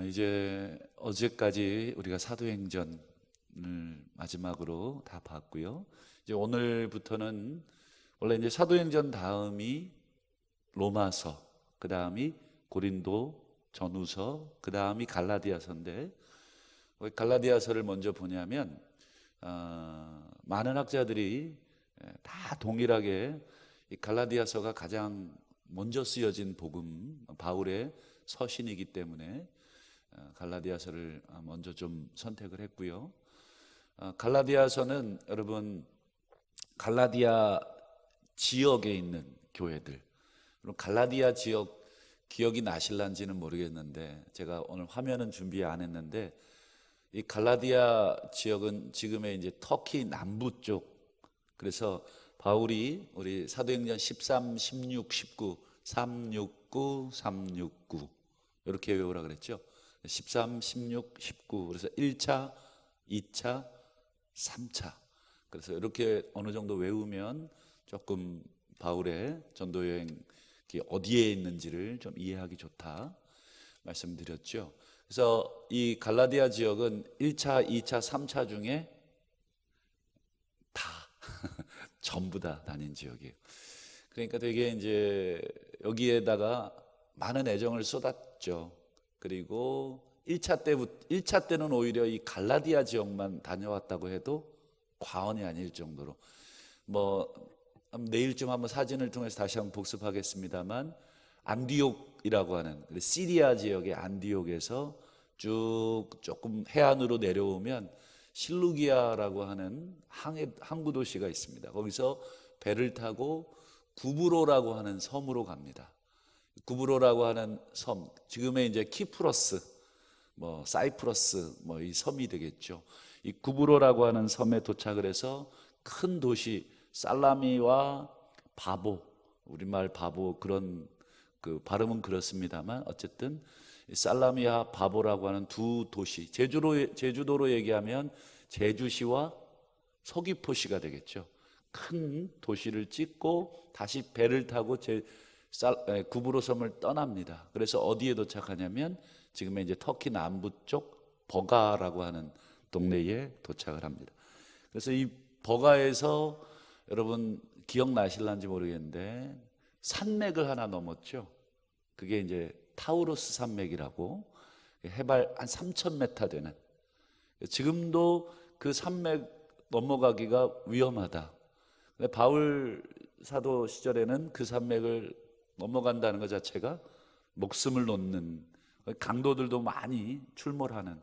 이제 어제까지 우리가 사도행전을 마지막으로 다 봤고요. 이제 오늘부터는 원래 이제 사도행전 다음이 로마서, 그 다음이 고린도 전후서, 그 다음이 갈라디아서인데, 왜 갈라디아서를 먼저 보냐면 많은 학자들이 다 동일하게 이 갈라디아서가 가장 먼저 쓰여진 복음, 바울의 서신이기 때문에 갈라디아서를 먼저 좀 선택을 했고요. 갈라디아서는 여러분 갈라디아 지역에 있는 교회들, 그럼 갈라디아 지역 기억이 나실란지는 모르겠는데 제가 오늘 화면은 준비 안 했는데 이 갈라디아 지역은 지금의 이제 터키 남부 쪽, 그래서 바울이 우리 사도행전 13, 16, 19, 369, 369 이렇게 외우라 그랬죠. 13, 16, 19 그래서 1차, 2차, 3차 그래서 이렇게 어느 정도 외우면 조금 바울의 전도 여행이 어디에 있는지를 좀 이해하기 좋다 말씀드렸죠. 그래서 이 갈라디아 지역은 1차, 2차, 3차 중에 다 전부 다 다닌 지역이에요. 그러니까 되게 이제 여기에다가 많은 애정을 쏟았죠. 그리고 1차 때는 오히려 이 갈라디아 지역만 다녀왔다고 해도 과언이 아닐 정도로 뭐 내일쯤 한번 사진을 통해서 다시 한번 복습하겠습니다만 안디옥이라고 하는 시리아 지역의 안디옥에서 쭉 조금 해안으로 내려오면 실루기아라고 하는 항구 도시가 있습니다. 거기서 배를 타고 구브로라고 하는 섬으로 갑니다. 구브로라고 하는 섬, 지금의 이제 키프러스, 뭐 사이프러스, 뭐 이 섬이 되겠죠. 이 구브로라고 하는 섬에 도착을 해서 큰 도시 살라미와 바보, 우리말 바보 그런 그 발음은 그렇습니다만 어쨌든 살라미와 바보라고 하는 두 도시, 제주도로 얘기하면 제주시와 서귀포시가 되겠죠. 큰 도시를 찍고 다시 배를 타고 구브로 섬을 떠납니다. 그래서 어디에 도착하냐면 지금의 이제 터키 남부 쪽 버가라고 하는 동네에 도착을 합니다. 그래서 이 버가에서 여러분 기억나실란지 모르겠는데 산맥을 하나 넘었죠. 그게 이제 타우로스 산맥이라고 해발 한 3,000m 되는, 지금도 그 산맥 넘어가기가 위험하다. 근데 바울 사도 시절에는 그 산맥을 넘어간다는 것 자체가 목숨을 놓는, 강도들도 많이 출몰하는,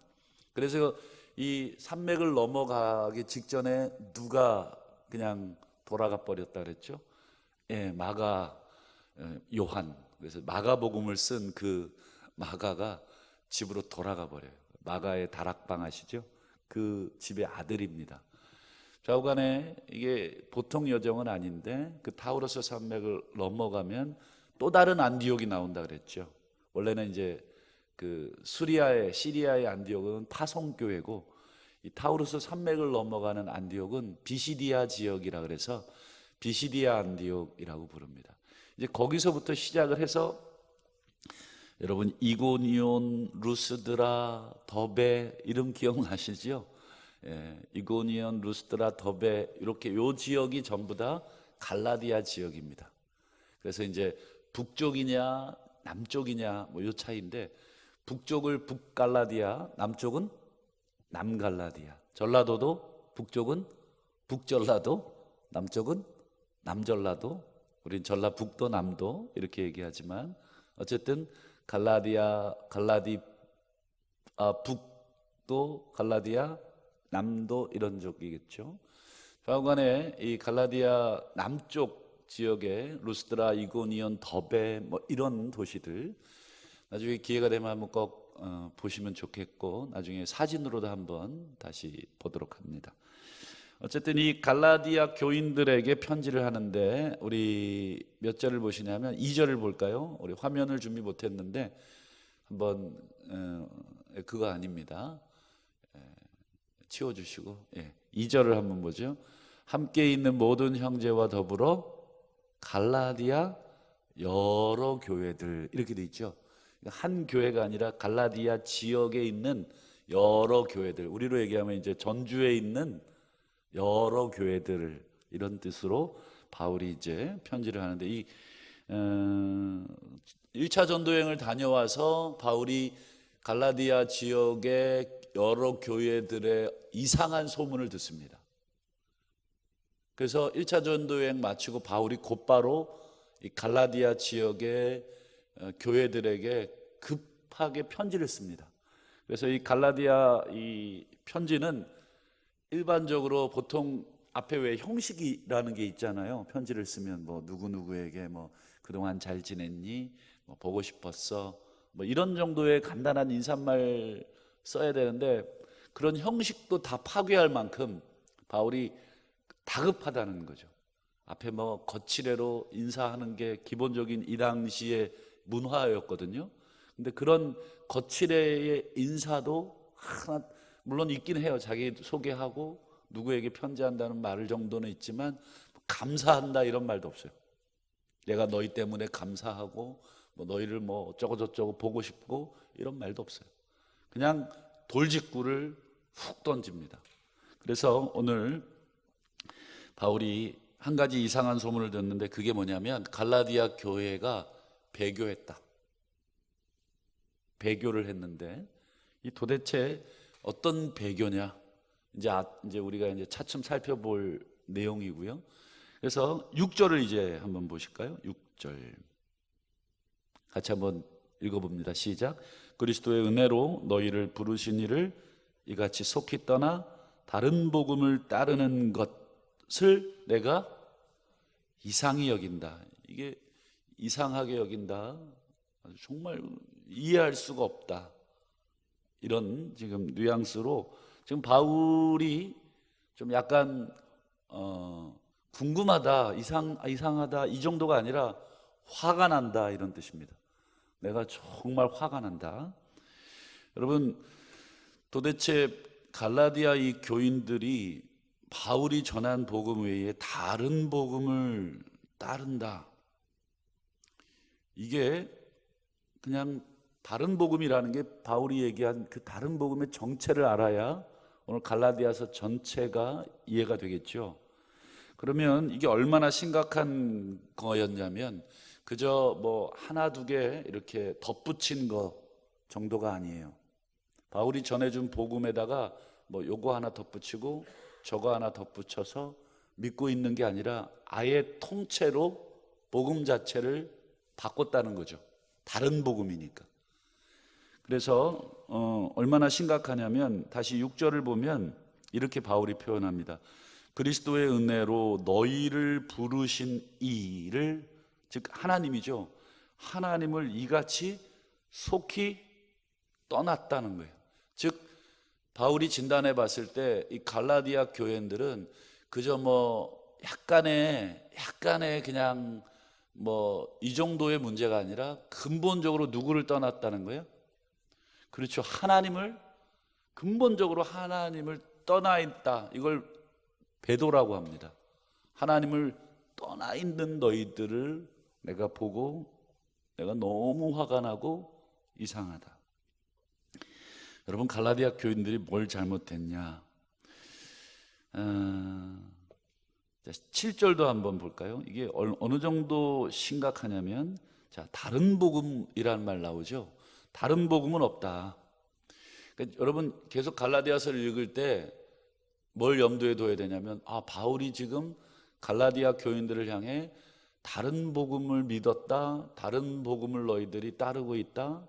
그래서 이 산맥을 넘어가기 직전에 누가 그냥 돌아가 버렸다 그랬죠. 예, 마가 요한, 그래서 마가복음을 쓴 그 마가가 집으로 돌아가 버려요. 마가의 다락방 아시죠? 그 집의 아들입니다. 좌우간에 이게 보통 여정은 아닌데 그 타우로스 산맥을 넘어가면 또 다른 안디옥이 나온다 그랬죠. 원래는 이제 그 시리아의 안디옥은 파송교회고 이 타우로스 산맥을 넘어가는 안디옥은 비시디아 지역이라 그래서 비시디아 안디옥이라고 부릅니다. 이제 거기서부터 시작을 해서 여러분 이고니온, 루스드라, 더베 이름 기억나시죠? 예, 이고니온, 루스드라, 더베 이렇게 요 지역이 전부 다 갈라디아 지역입니다. 그래서 이제 북쪽이냐 남쪽이냐 뭐 요 차이인데 북쪽을 북갈라디아, 남쪽은 남갈라디아. 전라도도 북쪽은 북전라도, 남쪽은 남전라도. 우린 전라북도 남도 이렇게 얘기하지만 어쨌든 북도, 갈라디아, 남도 이런 쪽이겠죠. 좌우간에 이 갈라디아 남쪽 지역에 루스드라, 이고니온, 더베 뭐 이런 도시들 나중에 기회가 되면 한번 꼭 보시면 좋겠고 나중에 사진으로도 한번 다시 보도록 합니다. 어쨌든 이 갈라디아 교인들에게 편지를 하는데 우리 몇 절을 보시냐면 2절을 볼까요? 우리 화면을 준비 못했는데 한번 그거 아닙니다. 치워주시고 2절을 한번 보죠. 함께 있는 모든 형제와 더불어 갈라디아 여러 교회들 이렇게 돼 있죠. 한 교회가 아니라 갈라디아 지역에 있는 여러 교회들, 우리로 얘기하면 이제 전주에 있는 여러 교회들, 이런 뜻으로 바울이 이제 편지를 하는데, 이 1차 전도여행을 다녀와서 바울이 갈라디아 지역의 여러 교회들의 이상한 소문을 듣습니다. 그래서 1차 전도여행 마치고 바울이 곧바로 이 갈라디아 지역의 교회들에게 급하게 편지를 씁니다. 그래서 이 갈라디아 이 편지는 일반적으로 보통 앞에 왜 형식이라는 게 있잖아요. 편지를 쓰면 뭐 누구누구에게 뭐 그동안 잘 지냈니? 뭐 보고 싶었어. 뭐 이런 정도의 간단한 인사말 써야 되는데, 그런 형식도 다 파괴할 만큼 바울이 다급하다는 거죠. 앞에 뭐 거칠애로 인사하는 게 기본적인 이 당시의 문화였거든요. 근데 그런 거칠애의 인사도 하나 물론 있긴 해요. 자기 소개하고 누구에게 편지한다는 말 정도는 있지만 감사한다 이런 말도 없어요. 내가 너희 때문에 감사하고 뭐 너희를 뭐 어쩌고저쩌고 보고 싶고 이런 말도 없어요. 그냥 돌직구를 훅 던집니다. 그래서 오늘 바울이 한 가지 이상한 소문을 듣는데, 그게 뭐냐면 갈라디아 교회가 배교했다. 배교를 했는데, 이 도대체 어떤 배교냐? 이제 우리가 이제 차츰 살펴볼 내용이고요. 그래서 6절을 이제 한번 보실까요? 6절 같이 한번 읽어봅니다. 시작. 그리스도의 은혜로 너희를 부르신 이를 이같이 속히 떠나 다른 복음을 따르는 것을 내가 이상히 여긴다. 이게 이상하게 여긴다. 정말 이해할 수가 없다. 이런 지금 뉘앙스로 지금 바울이 좀 약간 궁금하다, 이상하다 이 정도가 아니라 화가 난다 이런 뜻입니다. 내가 정말 화가 난다. 여러분, 도대체 갈라디아 이 교인들이 바울이 전한 복음 외에 다른 복음을 따른다. 이게 그냥 다른 복음이라는 게 바울이 얘기한 그 다른 복음의 정체를 알아야 오늘 갈라디아서 전체가 이해가 되겠죠. 그러면 이게 얼마나 심각한 거였냐면 그저 뭐 하나 두 개 이렇게 덧붙인 거 정도가 아니에요. 바울이 전해준 복음에다가 뭐 요거 하나 덧붙이고 저거 하나 덧붙여서 믿고 있는 게 아니라 아예 통째로 복음 자체를 바꿨다는 거죠. 다른 복음이니까. 그래서 얼마나 심각하냐면 다시 6절을 보면 이렇게 바울이 표현합니다. 그리스도의 은혜로 너희를 부르신 이를, 즉 하나님이죠. 하나님을 이같이 속히 떠났다는 거예요. 즉 바울이 진단해 봤을 때 이 갈라디아 교회들은 그저 뭐 약간의 그냥 뭐 이 정도의 문제가 아니라 근본적으로 누구를 떠났다는 거예요? 그렇죠. 근본적으로 하나님을 떠나 있다. 이걸 배도라고 합니다. 하나님을 떠나 있는 너희들을 내가 보고 내가 너무 화가 나고 이상하다. 여러분, 갈라디아 교인들이 뭘 잘못했냐? 7절도 한번 볼까요? 이게 어느 정도 심각하냐면, 자, 다른 복음이라는 말 나오죠. 다른 복음은 없다. 그러니까 여러분 계속 갈라디아서를 읽을 때 뭘 염두에 둬야 되냐면, 바울이 지금 갈라디아 교인들을 향해 다른 복음을 믿었다, 다른 복음을 너희들이 따르고 있다.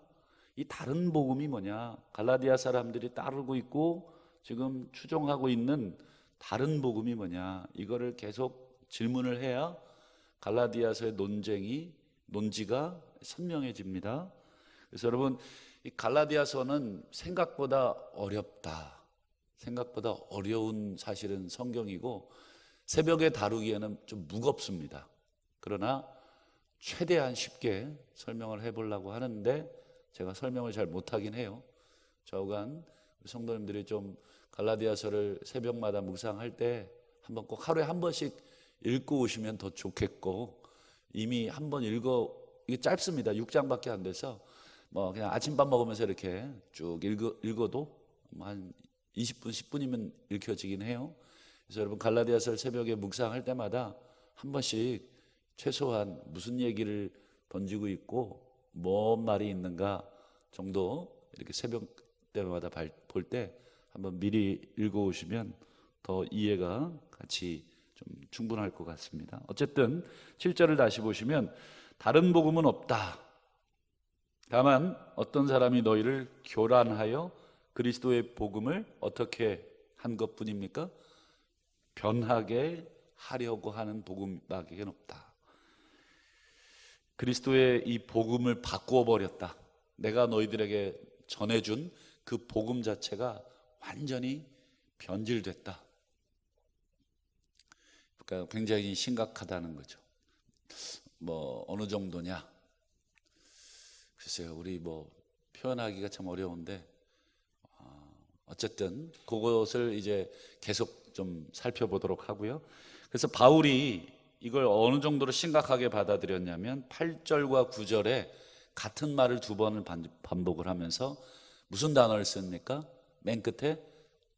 이 다른 복음이 뭐냐? 갈라디아 사람들이 따르고 있고 지금 추종하고 있는 다른 복음이 뭐냐? 이거를 계속 질문을 해야 갈라디아서의 논지가 선명해집니다. 그래서 여러분, 이 갈라디아서는 생각보다 어렵다. 생각보다 어려운 사실은 성경이고 새벽에 다루기에는 좀 무겁습니다. 그러나 최대한 쉽게 설명을 해보려고 하는데 제가 설명을 잘 못하긴 해요. 좌우간 성도님들이 좀 갈라디아서를 새벽마다 묵상할 때 한번 꼭 하루에 한 번씩 읽고 오시면 더 좋겠고, 이미 한번 이게 짧습니다. 6장밖에 안 돼서 뭐 그냥 아침밥 먹으면서 이렇게 쭉 읽어도 한 20분, 10분이면 읽혀지긴 해요. 그래서 여러분 갈라디아서를 새벽에 묵상할 때마다 한 번씩 최소한 무슨 얘기를 던지고 있고 뭔 말이 있는가 정도 이렇게 새벽 때마다 볼 때 한번 미리 읽어오시면 더 이해가 같이 좀 충분할 것 같습니다. 어쨌든 7절을 다시 보시면 다른 복음은 없다. 다만 어떤 사람이 너희를 교란하여 그리스도의 복음을 어떻게 한 것뿐입니까? 변하게 하려고 하는 복음밖에 없다. 그리스도의 이 복음을 바꾸어 버렸다. 내가 너희들에게 전해준 그 복음 자체가 완전히 변질됐다. 그러니까 굉장히 심각하다는 거죠. 뭐 어느 정도냐? 글쎄요, 우리 뭐 표현하기가 참 어려운데 어쨌든 그것을 이제 계속 좀 살펴보도록 하고요. 그래서 바울이 이걸 어느 정도로 심각하게 받아들였냐면 8절과 9절에 같은 말을 두 번을 반복을 하면서 무슨 단어를 씁니까? 맨 끝에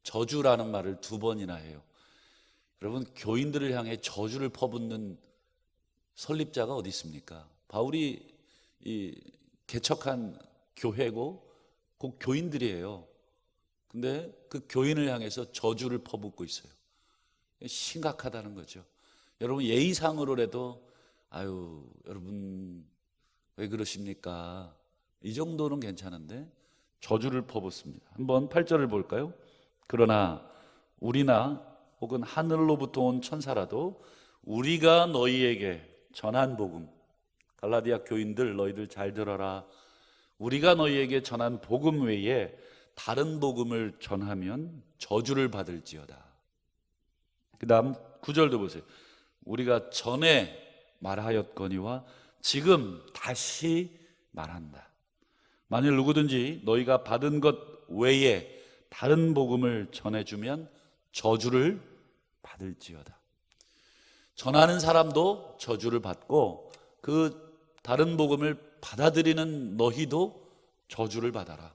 저주라는 말을 두 번이나 해요. 여러분, 교인들을 향해 저주를 퍼붓는 설립자가 어디 있습니까? 바울이 이 개척한 교회고 그 교인들이에요. 근데 그 교인을 향해서 저주를 퍼붓고 있어요. 심각하다는 거죠. 여러분, 예의상으로라도 아유 여러분 왜 그러십니까? 이 정도는 괜찮은데 저주를 퍼붓습니다. 한번 8절을 볼까요? 그러나 우리나 혹은 하늘로부터 온 천사라도 우리가 너희에게 전한 복음, 갈라디아 교인들 너희들 잘 들어라. 우리가 너희에게 전한 복음 외에 다른 복음을 전하면 저주를 받을지어다. 그 다음 9절도 보세요. 우리가 전에 말하였거니와 지금 다시 말한다. 만일 누구든지 너희가 받은 것 외에 다른 복음을 전해주면 저주를 받을지어다. 전하는 사람도 저주를 받고 그 다른 복음을 받아들이는 너희도 저주를 받아라.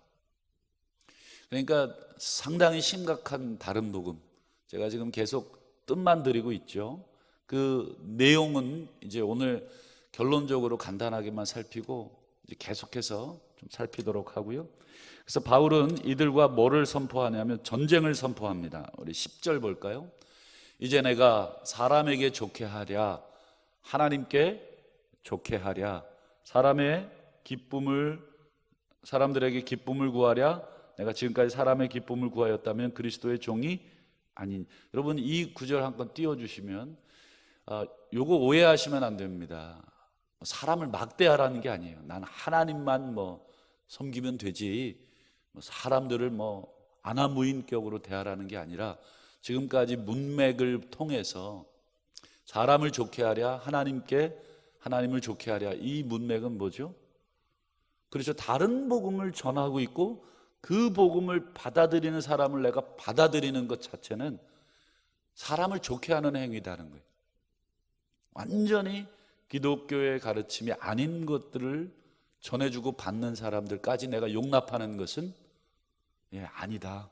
그러니까 상당히 심각한 다른 복음, 제가 지금 계속 뜻만 드리고 있죠. 그 내용은 이제 오늘 결론적으로 간단하게만 살피고 이제 계속해서 좀 살피도록 하고요. 그래서 바울은 이들과 뭐를 선포하냐면 전쟁을 선포합니다. 우리 10절 볼까요? 이제 내가 사람에게 좋게 하랴, 하나님께 좋게 하랴, 사람들에게 기쁨을 구하랴, 내가 지금까지 사람의 기쁨을 구하였다면 그리스도의 종이 아닌. 여러분, 이 구절 한번 띄워주시면 요거 오해하시면 안 됩니다. 사람을 막대하라는 게 아니에요. 난 하나님만 섬기면 되지 사람들을 아나무인격으로 대하라는 게 아니라 지금까지 문맥을 통해서 사람을 좋게 하랴, 하나님을 좋게 하랴, 이 문맥은 뭐죠? 그래서 다른 복음을 전하고 있고 그 복음을 받아들이는 사람을 내가 받아들이는 것 자체는 사람을 좋게 하는 행위다는 거예요. 완전히 기독교의 가르침이 아닌 것들을 전해주고 받는 사람들까지 내가 용납하는 것은 아니다.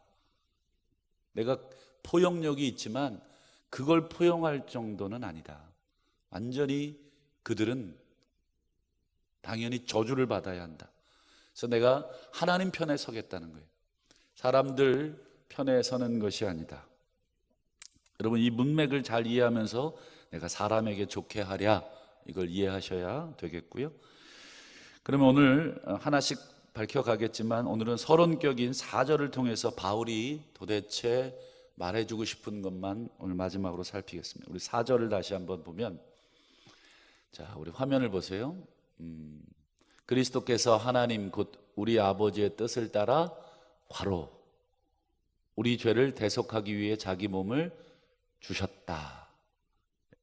내가 포용력이 있지만 그걸 포용할 정도는 아니다. 완전히 그들은 당연히 저주를 받아야 한다. 그래서 내가 하나님 편에 서겠다는 거예요. 사람들 편에 서는 것이 아니다. 여러분, 이 문맥을 잘 이해하면서 내가 사람에게 좋게 하랴, 이걸 이해하셔야 되겠고요. 그러면 오늘 하나씩 밝혀가겠지만 오늘은 서론격인 4절을 통해서 바울이 도대체 말해주고 싶은 것만 오늘 마지막으로 살피겠습니다. 우리 4절을 다시 한번 보면, 자, 우리 화면을 보세요. 그리스도께서 하나님 곧 우리 아버지의 뜻을 따라 괄호 우리 죄를 대속하기 위해 자기 몸을 주셨다.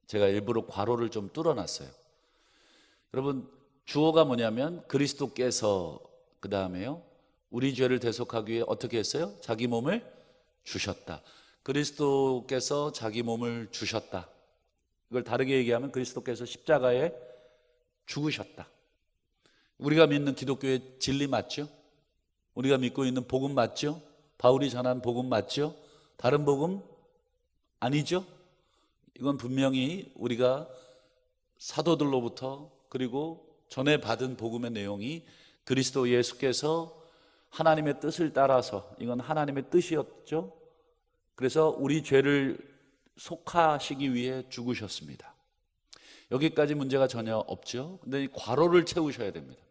제가 일부러 괄호를 좀 뚫어놨어요. 여러분, 주어가 뭐냐면 그리스도께서, 그 다음에요, 우리 죄를 대속하기 위해 어떻게 했어요? 자기 몸을 주셨다. 그리스도께서 자기 몸을 주셨다. 이걸 다르게 얘기하면 그리스도께서 십자가에 죽으셨다. 우리가 믿는 기독교의 진리 맞죠? 우리가 믿고 있는 복음 맞죠? 바울이 전한 복음 맞죠? 다른 복음 아니죠? 이건 분명히 우리가 사도들로부터 그리고 전에 받은 복음의 내용이 그리스도 예수께서 하나님의 뜻을 따라서, 이건 하나님의 뜻이었죠. 그래서 우리 죄를 속하시기 위해 죽으셨습니다. 여기까지 문제가 전혀 없죠. 근데 이 괄호를 채우셔야 됩니다.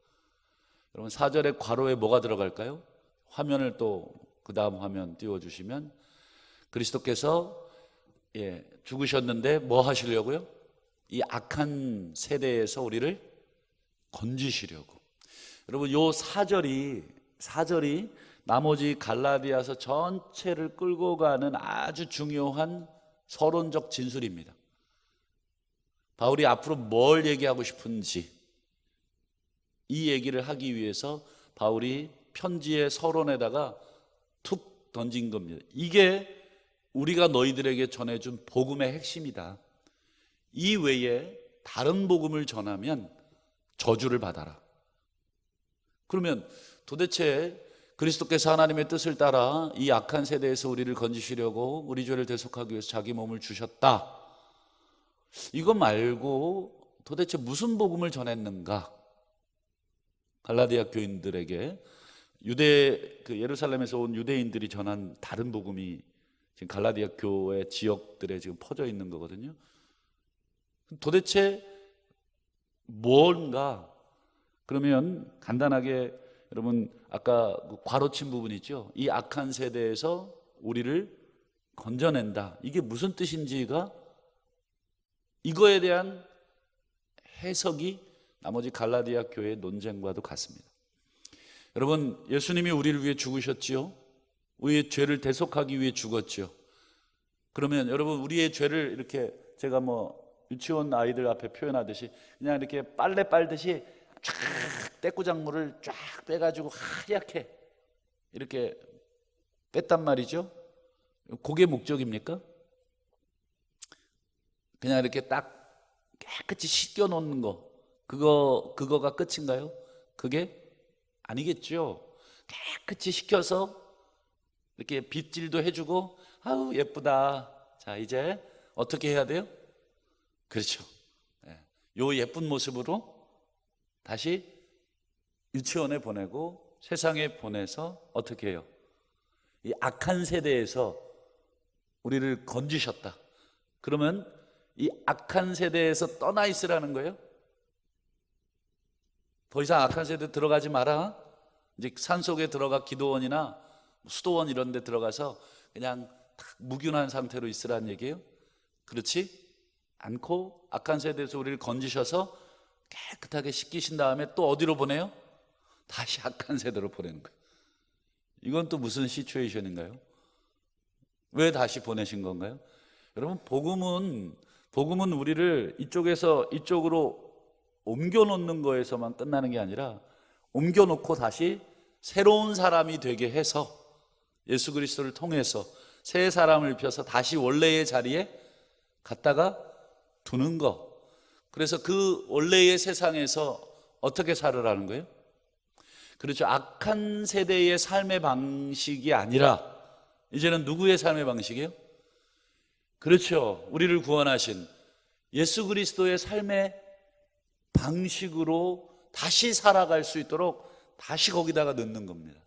여러분 4절에 괄호에 뭐가 들어갈까요? 화면을 또 그 다음 화면 띄워주시면, 그리스도께서 죽으셨는데 뭐 하시려고요? 이 악한 세대에서 우리를 건지시려고. 여러분 요 4절이 나머지 갈라디아서 전체를 끌고 가는 아주 중요한 서론적 진술입니다. 바울이 앞으로 뭘 얘기하고 싶은지 이 얘기를 하기 위해서 바울이 편지의 서론에다가 툭 던진 겁니다. 이게 우리가 너희들에게 전해준 복음의 핵심이다. 이 외에 다른 복음을 전하면 저주를 받아라. 그러면 도대체 그리스도께서 하나님의 뜻을 따라 이 악한 세대에서 우리를 건지시려고 우리 죄를 대속하기 위해서 자기 몸을 주셨다. 이거 말고 도대체 무슨 복음을 전했는가? 갈라디아 교인들에게 예루살렘에서 온 유대인들이 전한 다른 복음이 지금 갈라디아 교회 지역들에 지금 퍼져 있는 거거든요. 도대체 뭔가? 그러면 간단하게 여러분 아까 그 괄호친 부분 있죠? 이 악한 세대에서 우리를 건져낸다. 이게 무슨 뜻인지가, 이거에 대한 해석이 나머지 갈라디아 교회의 논쟁과도 같습니다. 여러분 예수님이 우리를 위해 죽으셨지요. 우리의 죄를 대속하기 위해 죽었죠. 그러면 여러분 우리의 죄를 이렇게 제가 유치원 아이들 앞에 표현하듯이 그냥 이렇게 빨래 빨듯이 쫙 떼꾸작물을 쫙 빼가지고 하얗게 이렇게 뺐단 말이죠. 그게 목적입니까? 그냥 이렇게 딱 깨끗이 씻겨 놓는 거, 그거가 끝인가요? 그게 아니겠죠. 깨끗이 씻겨서 이렇게 빗질도 해주고 아우 예쁘다. 자 이제 어떻게 해야 돼요? 그렇죠. 요 예쁜 모습으로 다시 유치원에 보내고 세상에 보내서 어떻게 해요? 이 악한 세대에서 우리를 건지셨다. 그러면 이 악한 세대에서 떠나 있으라는 거예요. 더 이상 악한 세대 들어가지 마라. 이제 산속에 들어가 기도원이나 수도원 이런 데 들어가서 그냥 무균한 상태로 있으라는 얘기예요. 그렇지 않고 악한 세대에서 우리를 건지셔서 깨끗하게 씻기신 다음에 또 어디로 보내요? 다시 악한 세대로 보내는 거예요. 이건 또 무슨 시츄에이션인가요? 왜 다시 보내신 건가요? 여러분 복음은 우리를 이쪽에서 이쪽으로 옮겨 놓는 거에서만 끝나는 게 아니라 옮겨 놓고 다시 새로운 사람이 되게 해서 예수 그리스도를 통해서 새 사람을 입혀서 다시 원래의 자리에 갖다가 두는 거. 그래서 그 원래의 세상에서 어떻게 살으라는 거예요? 그렇죠. 악한 세대의 삶의 방식이 아니라 이제는 누구의 삶의 방식이에요? 그렇죠. 우리를 구원하신 예수 그리스도의 삶의 방식으로 다시 살아갈 수 있도록 다시 거기다가 넣는 겁니다.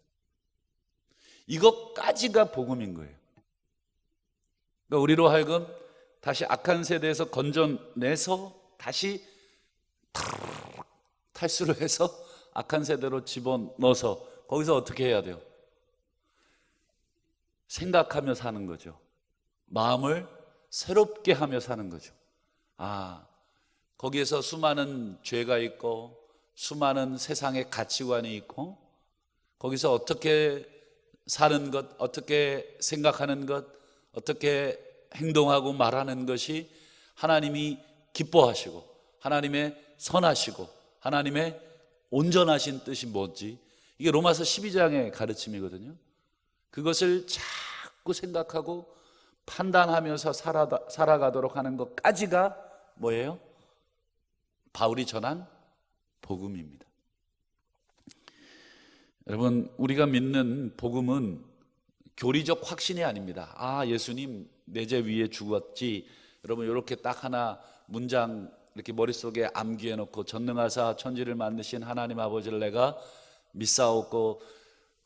이것까지가 복음인 거예요. 그러니까 우리로 하여금 다시 악한 세대에서 건져내서 다시 탈수를 해서 악한 세대로 집어넣어서 거기서 어떻게 해야 돼요? 생각하며 사는 거죠. 마음을 새롭게 하며 사는 거죠. 거기에서 수많은 죄가 있고 수많은 세상의 가치관이 있고 거기서 어떻게 사는 것, 어떻게 생각하는 것, 어떻게 행동하고 말하는 것이 하나님이 기뻐하시고 하나님의 선하시고 하나님의 온전하신 뜻이 뭔지, 이게 로마서 12장의 가르침이거든요. 그것을 자꾸 생각하고 판단하면서 살아가도록 하는 것까지가 뭐예요? 바울이 전한 복음입니다. 여러분, 우리가 믿는 복음은 교리적 확신이 아닙니다. 아, 예수님 내 죄 위에 죽었지. 여러분, 이렇게 딱 하나 문장 이렇게 머릿속에 암기해 놓고 전능하사 천지를 만드신 하나님 아버지를 내가 믿사옵고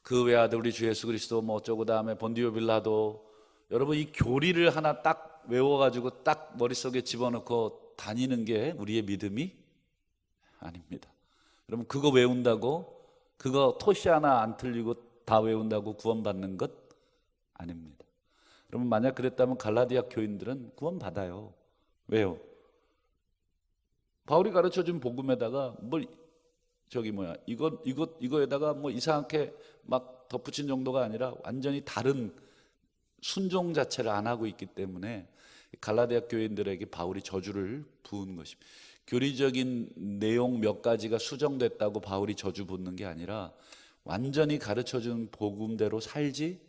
그 외아들 우리 주 예수 그리스도 뭐 어쩌고 다음에 본디오 빌라도, 여러분 이 교리를 하나 딱 외워가지고 딱 머릿속에 집어넣고 다니는 게 우리의 믿음이 아닙니다. 여러분, 그거 외운다고, 그거 토시 하나 안 틀리고 다 외운다고 구원받는 것 아닙니다. 여러분, 만약 그랬다면 갈라디아 교인들은 구원받아요. 왜요? 바울이 가르쳐준 복음에다가 뭘 이거에다가 뭐 이상하게 막 덧붙인 정도가 아니라 완전히 다른 순종 자체를 안 하고 있기 때문에 갈라디아 교인들에게 바울이 저주를 부은 것입니다. 교리적인 내용 몇 가지가 수정됐다고 바울이 저주 붓는 게 아니라 완전히 가르쳐준 복음대로 살지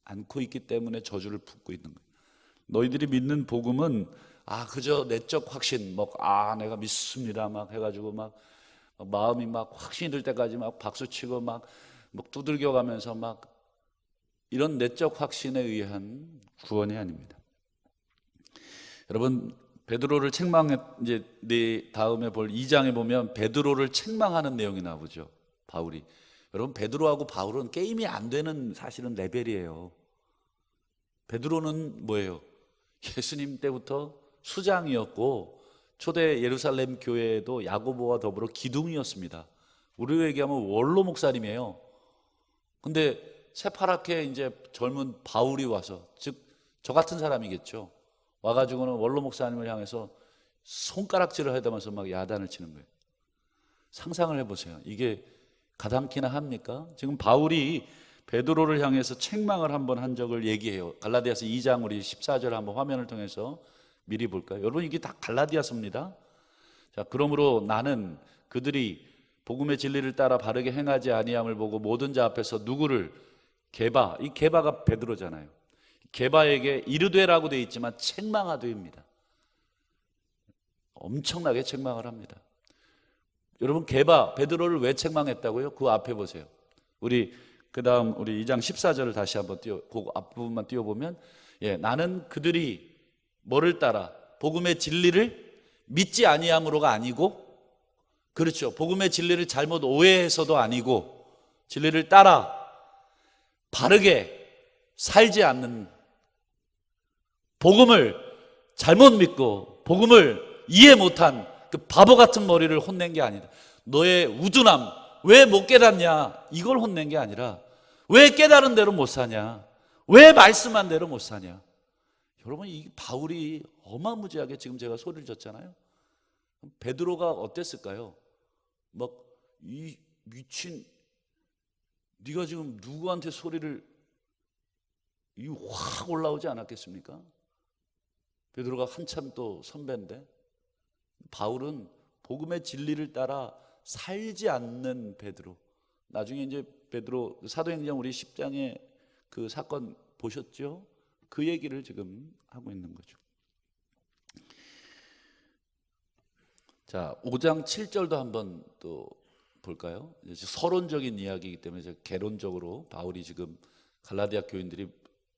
않고 있기 때문에 저주를 붓고 있는 거예요. 너희들이 믿는 복음은 그저 내적 확신, 내가 믿습니다 막 해가지고 막 마음이 막 확신이 들 때까지 막 박수치고 막 두들겨가면서 막 이런 내적 확신에 의한 구원이 아닙니다. 여러분, 베드로를 이제 네 다음에 볼 2장에 보면 베드로를 책망하는 내용이 나오죠. 바울이. 여러분, 베드로하고 바울은 게임이 안 되는 사실은 레벨이에요. 베드로는 뭐예요? 예수님 때부터 수장이었고 초대 예루살렘 교회에도 야고보와 더불어 기둥이었습니다. 우리로 얘기하면 원로 목사님이에요. 근데 새파랗게 이제 젊은 바울이 와서, 즉 저 같은 사람이겠죠. 와가지고는 원로 목사님을 향해서 손가락질을 하다면서 막 야단을 치는 거예요. 상상을 해보세요. 이게 가당키나 합니까? 지금 바울이 베드로를 향해서 책망을 한번 한 적을 얘기해요. 갈라디아서 2장 우리 14절 한번 화면을 통해서 미리 볼까요? 여러분, 이게 다 갈라디아서입니다. 자, 그러므로 나는 그들이 복음의 진리를 따라 바르게 행하지 아니함을 보고 모든 자 앞에서 누구를, 이 게바가 베드로잖아요. 게바에게 이르되라고 되어 있지만 책망하되입니다. 엄청나게 책망을 합니다. 여러분, 베드로를 왜 책망했다고요? 그 앞에 보세요. 그 다음 우리 2장 14절을 다시 한번 그 앞부분만 띄워보면, 나는 그들이 뭐를 따라? 복음의 진리를 믿지 아니함으로가 아니고, 그렇죠, 복음의 진리를 잘못 오해해서도 아니고, 진리를 따라 바르게 살지 않는, 복음을 잘못 믿고 복음을 이해 못한 그 바보 같은 머리를 혼낸 게 아니다. 너의 우둔함, 왜 못 깨닫냐, 이걸 혼낸 게 아니라 왜 깨달은 대로 못 사냐, 왜 말씀한 대로 못 사냐. 여러분, 이 바울이 어마무지하게, 지금 제가 소리를 졌잖아요. 베드로가 어땠을까요? 이 미친, 네가 지금 누구한테 소리를, 확 올라오지 않았겠습니까? 베드로가 한참 또 선배인데, 바울은 복음의 진리를 따라 살지 않는 베드로. 나중에 이제 베드로 사도행전 우리 10장에 그 사건 보셨죠? 그 얘기를 지금 하고 있는 거죠. 자, 5장 7절도 한번 또 볼까요? 서론적인 이야기이기 때문에 개론적으로 바울이 지금 갈라디아 교인들이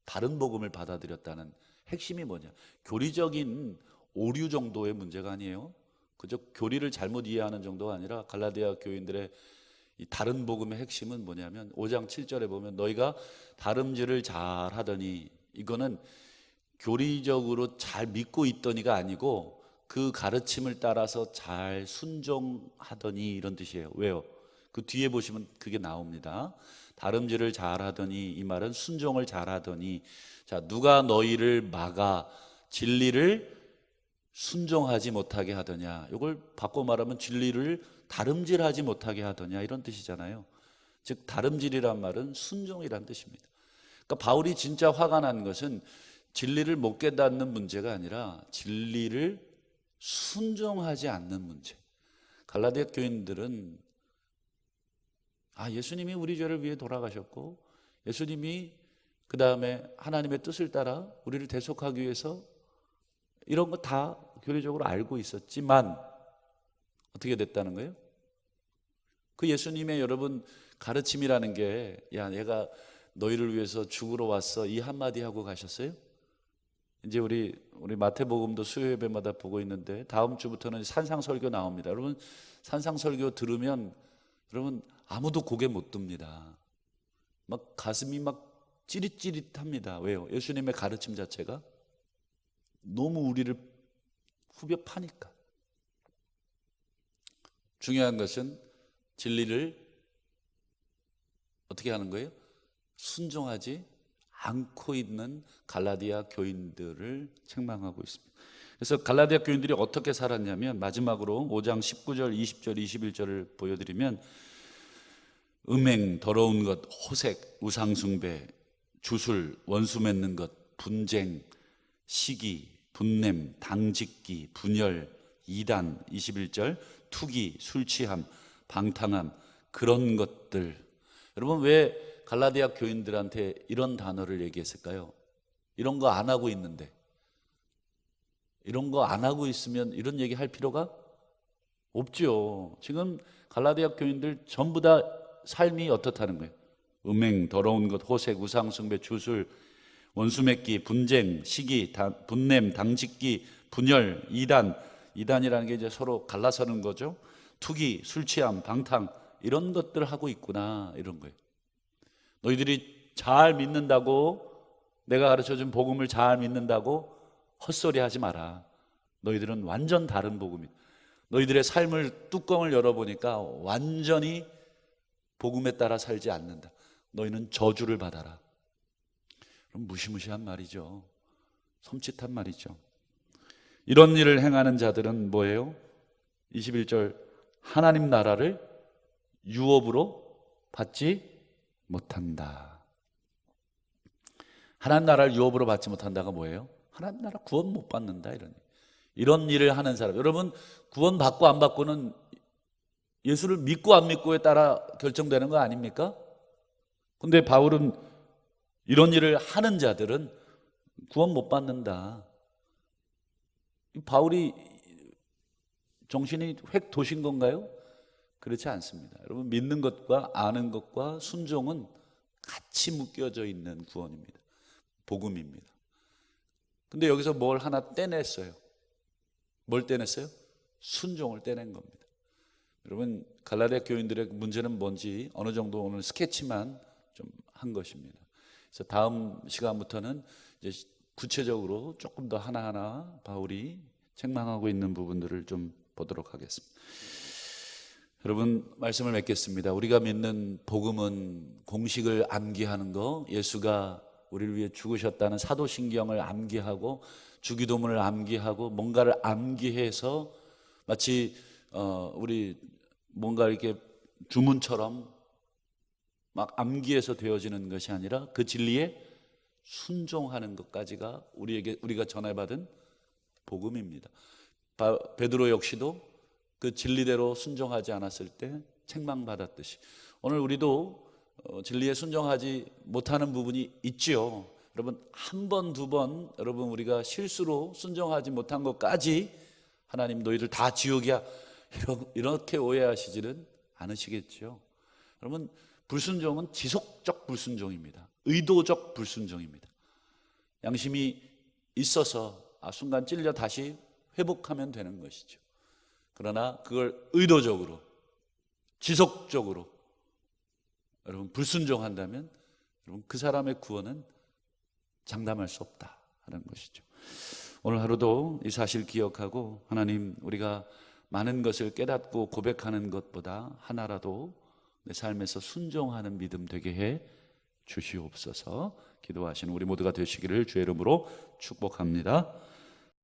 다른 복음을 받아들였다는 핵심이 뭐냐? 교리적인 오류 정도의 문제가 아니에요. 그저 교리를 잘못 이해하는 정도가 아니라 갈라디아 교인들의 이 다른 복음의 핵심은 뭐냐면 5장 7절에 보면 너희가 다름질을 잘 하더니, 이거는 교리적으로 잘 믿고 있더니가 아니고 그 가르침을 따라서 잘 순종하더니, 이런 뜻이에요. 왜요? 그 뒤에 보시면 그게 나옵니다. 다름질을 잘 하더니, 이 말은 순종을 잘 하더니. 자, 누가 너희를 막아 진리를 순종하지 못하게 하더냐. 이걸 바꿔 말하면 진리를 다름질하지 못하게 하더냐, 이런 뜻이잖아요. 즉 다름질이란 말은 순종이란 뜻입니다. 그러니까 바울이 진짜 화가 난 것은 진리를 못 깨닫는 문제가 아니라 진리를 순종하지 않는 문제. 갈라디아 교인들은 예수님이 우리 죄를 위해 돌아가셨고, 예수님이 그 다음에 하나님의 뜻을 따라 우리를 대속하기 위해서, 이런 거 다 교리적으로 알고 있었지만 어떻게 됐다는 거예요? 그 예수님의, 여러분, 가르침이라는 게, 야, 내가 너희를 위해서 죽으러 왔어, 이 한마디 하고 가셨어요? 이제 우리 마태복음도 수요 예배마다 보고 있는데 다음 주부터는 산상설교 나옵니다. 여러분, 산상설교 들으면 여러분 아무도 고개 못 듭니다. 막 가슴이 막 찌릿찌릿합니다. 왜요? 예수님의 가르침 자체가 너무 우리를 후벼 파니까. 중요한 것은 진리를 어떻게 하는 거예요? 순종하지 않고 있는 갈라디아 교인들을 책망하고 있습니다. 그래서 갈라디아 교인들이 어떻게 살았냐면, 마지막으로 5장 19절, 20절, 21절을 보여드리면, 음행, 더러운 것, 호색, 우상숭배, 주술, 원수 맺는 것, 분쟁, 시기, 분냄, 당짓기, 분열, 이단, 21절, 투기, 술취함, 방탕함, 그런 것들. 여러분, 왜 갈라디아 교인들한테 이런 단어를 얘기했을까요? 이런 거 안 하고 있는데, 이런 거 안 하고 있으면 이런 얘기 할 필요가 없죠. 지금 갈라디아 교인들 전부 다 삶이 어떻다는 거예요? 음행, 더러운 것, 호색, 우상숭배, 주술, 원수 맺기, 분쟁, 시기, 분냄, 당짓기, 분열, 이단이라는 게 이제 서로 갈라서는 거죠. 투기, 술취함, 방탕, 이런 것들을 하고 있구나, 이런 거예요. 너희들이 잘 믿는다고, 내가 가르쳐준 복음을 잘 믿는다고 헛소리 하지 마라. 너희들은 완전 다른 복음이다. 너희들의 삶을 뚜껑을 열어보니까 완전히 복음에 따라 살지 않는다. 너희는 저주를 받아라. 그럼 무시무시한 말이죠. 섬찟한 말이죠. 이런 일을 행하는 자들은 뭐예요? 21절, 하나님 나라를 유업으로 받지 못한다. 하나님 나라를 유업으로 받지 못한다가 뭐예요? 하나님 나라 구원 못 받는다, 이런 일을 하는 사람. 여러분, 구원 받고 안 받고는 예수를 믿고 안 믿고에 따라 결정되는 거 아닙니까? 근데 바울은 이런 일을 하는 자들은 구원 못 받는다. 바울이 정신이 획 도신 건가요? 그렇지 않습니다. 여러분, 믿는 것과 아는 것과 순종은 같이 묶여져 있는 구원입니다. 복음입니다. 근데 여기서 뭘 하나 떼냈어요. 뭘 떼냈어요? 순종을 떼낸 겁니다. 여러분, 갈라디아 교인들의 문제는 뭔지 어느 정도 오늘 스케치만 좀 한 것입니다. 그래서 다음 시간부터는 이제 구체적으로 조금 더 하나하나 바울이 책망하고 있는 부분들을 좀 보도록 하겠습니다. 여러분, 말씀을 맺겠습니다. 우리가 믿는 복음은 공식을 암기하는 거, 예수가 우리를 위해 죽으셨다는 사도신경을 암기하고 주기도문을 암기하고 뭔가를 암기해서 마치 우리 뭔가 이렇게 주문처럼 막 암기해서 되어지는 것이 아니라 그 진리에 순종하는 것까지가 우리가 전해받은 복음입니다. 베드로 역시도 그 진리대로 순종하지 않았을 때 책망받았듯이 오늘 우리도 진리에 순종하지 못하는 부분이 있지요. 여러분, 한 번, 두 번 여러분 우리가 실수로 순종하지 못한 것까지 하나님 너희들 다 지옥이야 이렇게 오해하시지는 않으시겠죠. 여러분, 불순종은 지속적 불순종입니다. 의도적 불순종입니다. 양심이 있어서 순간 찔려 다시 회복하면 되는 것이죠. 그러나 그걸 의도적으로 지속적으로 여러분 불순종한다면 여러분 그 사람의 구원은 장담할 수 없다 하는 것이죠. 오늘 하루도 이 사실 기억하고 하나님, 우리가 많은 것을 깨닫고 고백하는 것보다 하나라도 내 삶에서 순종하는 믿음 되게 해 주시옵소서. 기도하시는 우리 모두가 되시기를 주의 이름으로 축복합니다.